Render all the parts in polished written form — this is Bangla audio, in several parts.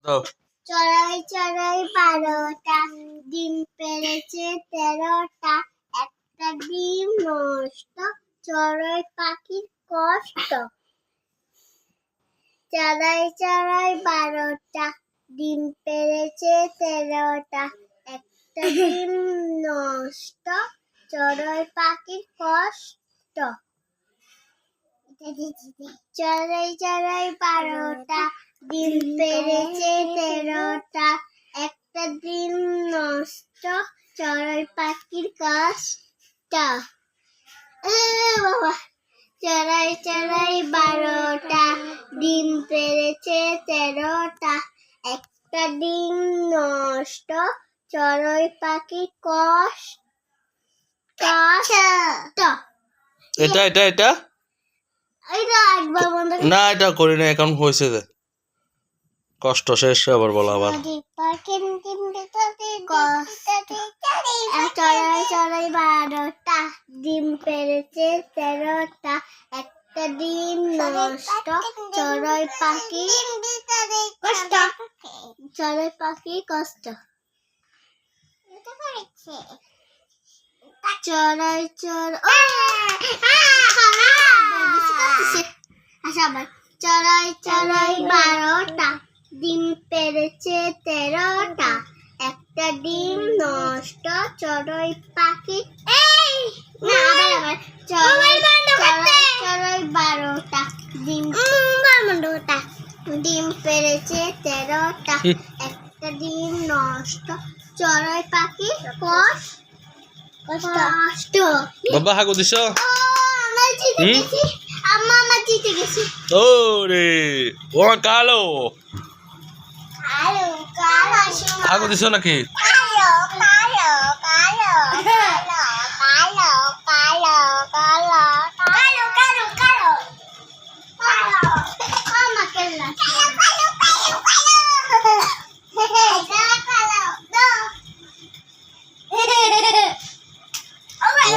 তো চড়াই চড়াই 12টা ডিম পেড়েছে 13টা একটা ডিম নষ্ট চড়াই পাখির কষ্ট চড়াই চড়াই 12টা ডিম পেড়েছে 13টা একটা ডিম নষ্ট চড়াই পাখির কষ্ট চড়াই চড়াই 12টা ডিম পেড়েছে 13টা একটা ডিম নষ্ট চড়াই পাখির কষ্ট বাবা চড়াই চড়াই 12টা ডিম পেড়েছে 13টা একটা ডিম নষ্ট চড়াই পাখির কষ্ট এটা এটা এটা এটা একবার বন্ধ না এটা করি না এখন হয়েছে যে কষ্ট শেষ আবার বলো আবার চড়াই চড়াই 12টা ডিম পেড়েছে 13টা একটা ডিম নষ্ট চড়াই পাখি কষ্ট চড়াই পাখি কষ্ট চড়াই চড়াই চড়াই 12টা ডিম পেড়েছে 13টা একটা ডিম নষ্ট চড়াই পাখি চড়াই 12টা ডিম পেড়েছে 13টা একটা ডিম নষ্ট চড়াই পাখি কষ্ট বাবা হাগু দিছ আমার জিতে গেছি ওরে ও কালো হাগু দিছ নাকি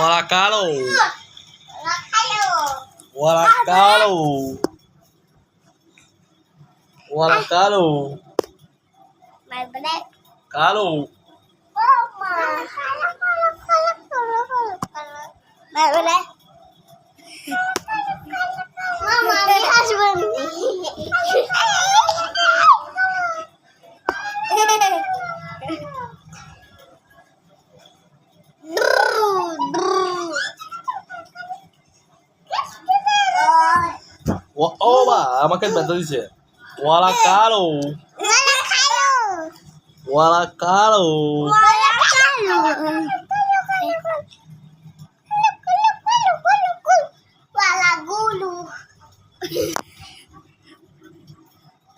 ওরা কালো ওরা কালো ওরা কালো কালো Mama, আমি হাসবেন ও বা আমাকে ব্যথা দিছে ওরা কালো ওরা কালো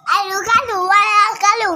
Kalu, kalu, kalu.